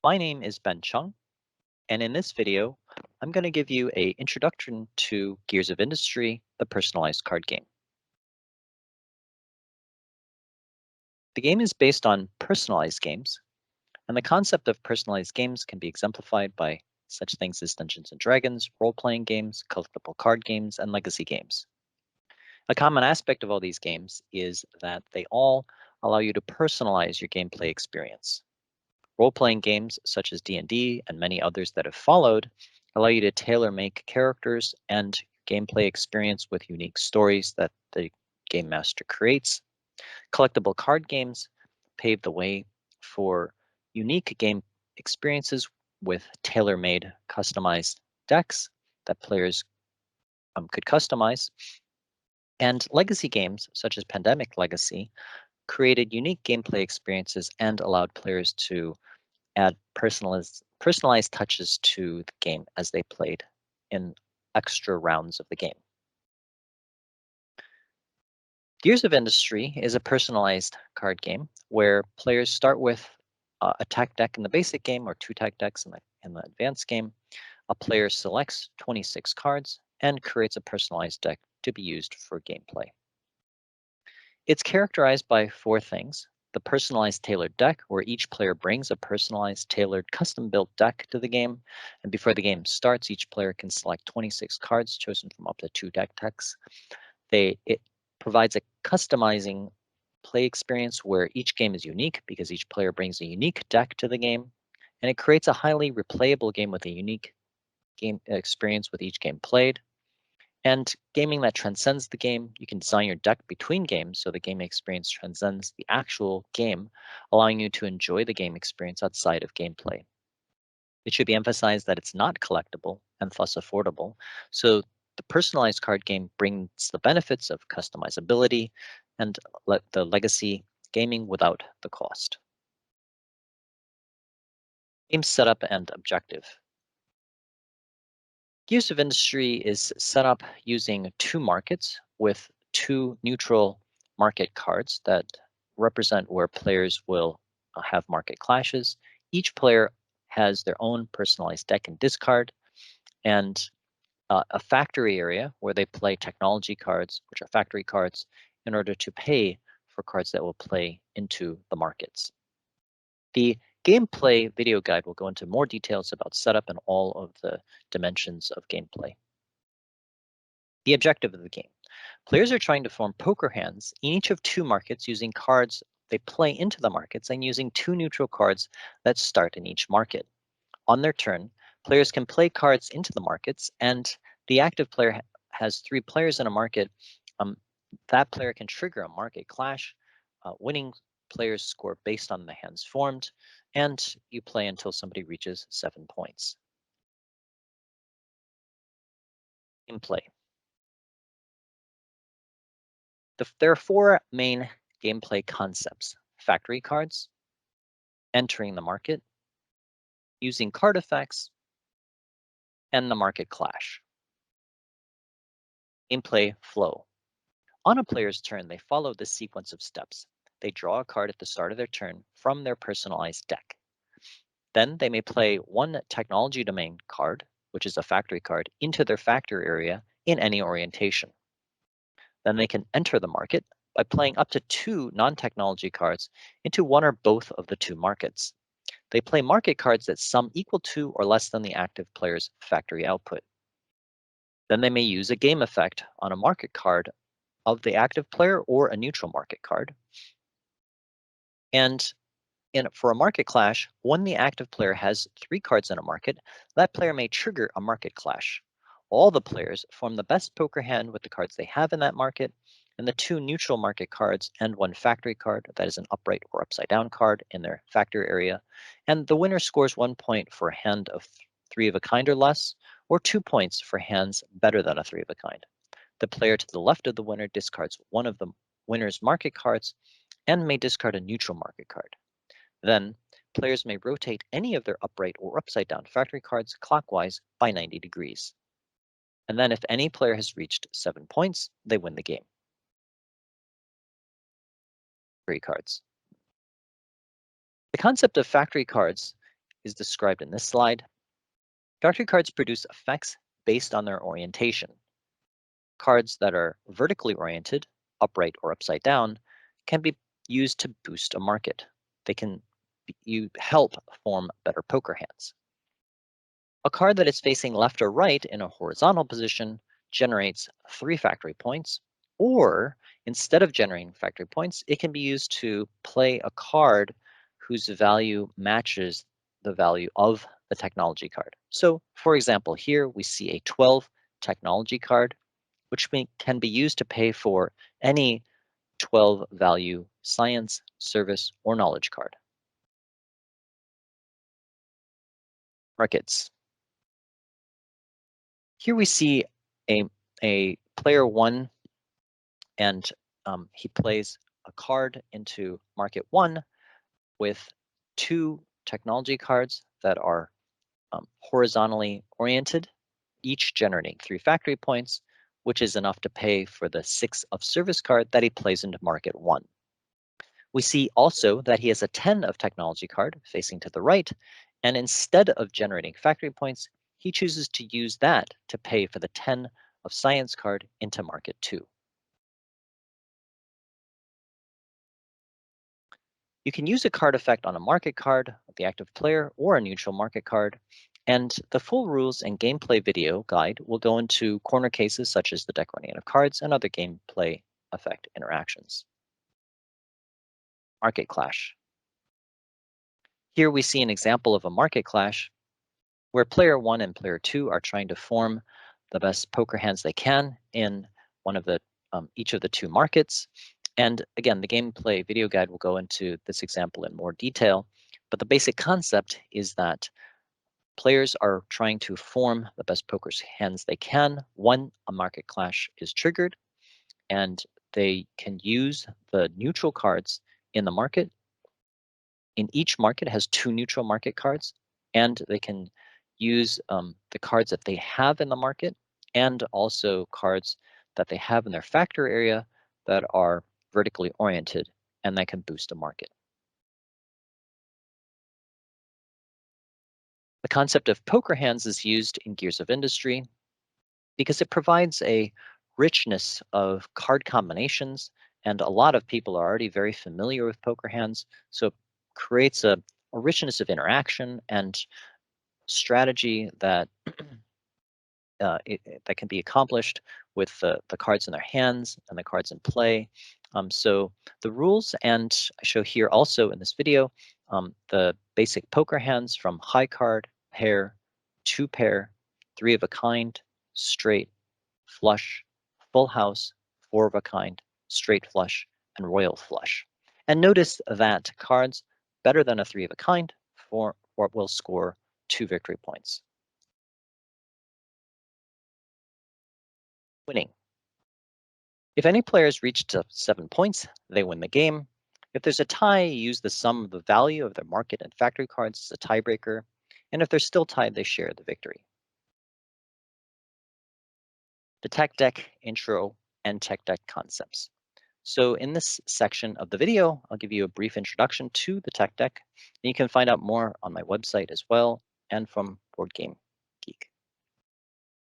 My name is Ben Chung, and in this video, I'm going to give you an introduction to Gears of Industry, the personalized card game. The game is based on personalized games, and the concept of personalized games can be exemplified by such things as Dungeons and Dragons, role-playing games, collectible card games, and legacy games. A common aspect of all these games is that they all allow you to personalize your gameplay experience. Role-playing games such as D&D and many others that have followed allow you to tailor-make characters and gameplay experience with unique stories that the game master creates. Collectible card games pave the way for unique game experiences with tailor-made customized decks that players could customize. And legacy games such as Pandemic Legacy created unique gameplay experiences and allowed players to add personalized touches to the game as they played in extra rounds of the game. Gears of Industry is a personalized card game where players start with a tech deck in the basic game or two tech decks in the advanced game. A player selects 26 cards and creates a personalized deck to be used for gameplay. It's characterized by four things: the personalized tailored deck, where each player brings a personalized tailored custom-built deck to the game. And before the game starts, each player can select 26 cards chosen from up to two deck decks. It provides a customizing play experience where each game is unique because each player brings a unique deck to the game. And it creates a highly replayable game with a unique game experience with each game played. And gaming that transcends the game, you can design your deck between games so the game experience transcends the actual game, allowing you to enjoy the game experience outside of gameplay. It should be emphasized that it's not collectible and thus affordable, so the personalized card game brings the benefits of customizability and the legacy gaming without the cost. Game setup and objective. Gears of Industry is set up using two markets with two neutral market cards that represent where players will have market clashes. Each player has their own personalized deck and discard, and a factory area where they play technology cards, which are factory cards, in order to pay for cards that will play into the markets. The gameplay video guide will go into more details about setup and all of the dimensions of gameplay. The objective of the game. Players are trying to form poker hands in each of two markets using cards they play into the markets and using two neutral cards that start in each market. On their turn, players can play cards into the markets, and the active player has three players in a market. That player can trigger a market clash. Winning players score based on the hands formed, and you play until somebody reaches 7 points. Gameplay. There are four main gameplay concepts: factory cards, entering the market, using card effects, and the market clash. Gameplay flow. On a player's turn, they follow this sequence of steps. They draw a card at the start of their turn from their personalized deck. Then they may play one technology domain card, which is a factory card, into their factory area in any orientation. Then they can enter the market by playing up to two non-technology cards into one or both of the two markets. They play market cards that sum equal to or less than the active player's factory output. Then they may use a game effect on a market card of the active player or a neutral market card. And for a market clash, when the active player has three cards in a market, that player may trigger a market clash. All the players form the best poker hand with the cards they have in that market, and the two neutral market cards and one factory card, that is an upright or upside down card, in their factory area. And the winner scores 1 point for a hand of three of a kind or less, or 2 points for hands better than a three of a kind. The player to the left of the winner discards one of the winner's market cards and may discard a neutral market card. Then, players may rotate any of their upright or upside down factory cards clockwise by 90 degrees. And then if any player has reached 7 points, they win the game. Factory cards. The concept of factory cards is described in this slide. Factory cards produce effects based on their orientation. Cards that are vertically oriented, upright or upside down, can be used to boost a market. They can help form better poker hands. A card that is facing left or right in a horizontal position generates 3 factory points, or instead of generating factory points, it can be used to play a card whose value matches the value of the technology card. So, for example, here we see a 12 technology card, which can be used to pay for any 12 value science, service, or knowledge card. Markets. Here we see a, a player 1, and he plays a card into market 1 with 2 technology cards that are horizontally oriented, each generating 3 factory points, which is enough to pay for the 6 of service card that he plays into market 1. We see also that he has a 10 of technology card facing to the right, and instead of generating factory points, he chooses to use that to pay for the 10 of science card into market 2. You can use a card effect on a market card, the active player, or a neutral market card, and the full rules and gameplay video guide will go into corner cases such as the deck running out of cards and other gameplay effect interactions. Market clash. Here we see an example of a market clash where player 1 and player 2 are trying to form the best poker hands they can in one of the each of the 2 markets. And again, the gameplay video guide will go into this example in more detail, but the basic concept is that players are trying to form the best poker hands they can when a market clash is triggered, and they can use the neutral cards in the market. In each market has 2 neutral market cards, and they can use the cards that they have in the market and also cards that they have in their factor area that are vertically oriented and that can boost a market. The concept of poker hands is used in Gears of Industry because it provides a richness of card combinations, and a lot of people are already very familiar with poker hands, so it creates a richness of interaction and strategy that that can be accomplished with the cards in their hands and the cards in play. So the rules, and I show here also in this video, the basic poker hands from high card, pair, 2 pair, 3 of a kind, straight, flush, full house, 4 of a kind, straight flush, and royal flush. And notice that cards better than a 3 of a kind will score 2 victory points. Winning. If any players reach to 7 points, they win the game. If there's a tie, you use the sum of the value of their market and factory cards as a tiebreaker. And if they're still tied, they share the victory. The tech deck intro and tech deck concepts. So in this section of the video, I'll give you a brief introduction to the tech deck. And you can find out more on my website as well and from Board Game Geek.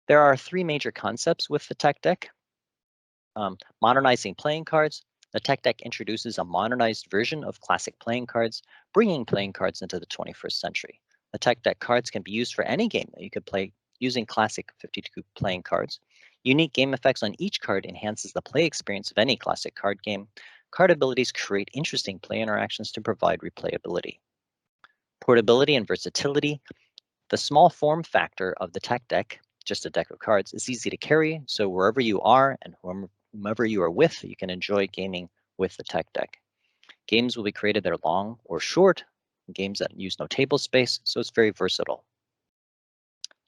There are 3 major concepts with the tech deck. Modernizing playing cards. The tech deck introduces a modernized version of classic playing cards, bringing playing cards into the 21st century. The tech deck cards can be used for any game that you could play using classic 52 playing cards. Unique game effects on each card enhances the play experience of any classic card game. Card abilities create interesting play interactions to provide replayability. Portability and versatility. The small form factor of the tech deck, just a deck of cards, is easy to carry, so wherever you are and whomever you are with, you can enjoy gaming with the tech deck. Games will be created that are long or short, games that use no table space, so it's very versatile.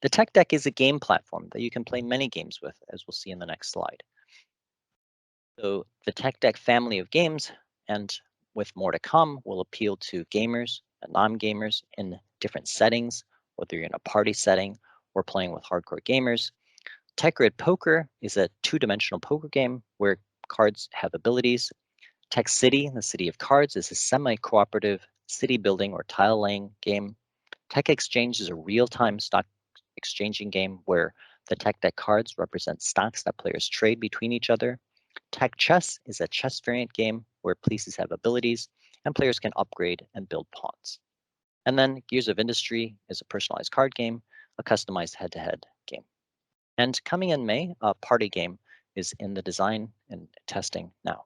The tech deck is a game platform that you can play many games with, as we'll see in the next slide. So the tech deck family of games, and with more to come, will appeal to gamers and non-gamers in different settings, whether you're in a party setting or playing with hardcore gamers. Tech Grid Poker is a 2-dimensional poker game where cards have abilities. Tech City, the City of Cards, is a semi-cooperative city building or tile laying game. Tech Exchange is a real-time stock exchanging game where the tech deck cards represent stocks that players trade between each other. Tech Chess is a chess variant game where pieces have abilities and players can upgrade and build pawns. And then Gears of Industry is a personalized card game, a customized head-to-head game. And coming in May, a party game is in the design and testing now.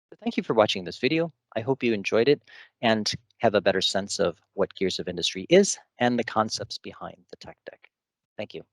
So thank you for watching this video. I hope you enjoyed it and have a better sense of what Gears of Industry is and the concepts behind the tech deck. Thank you.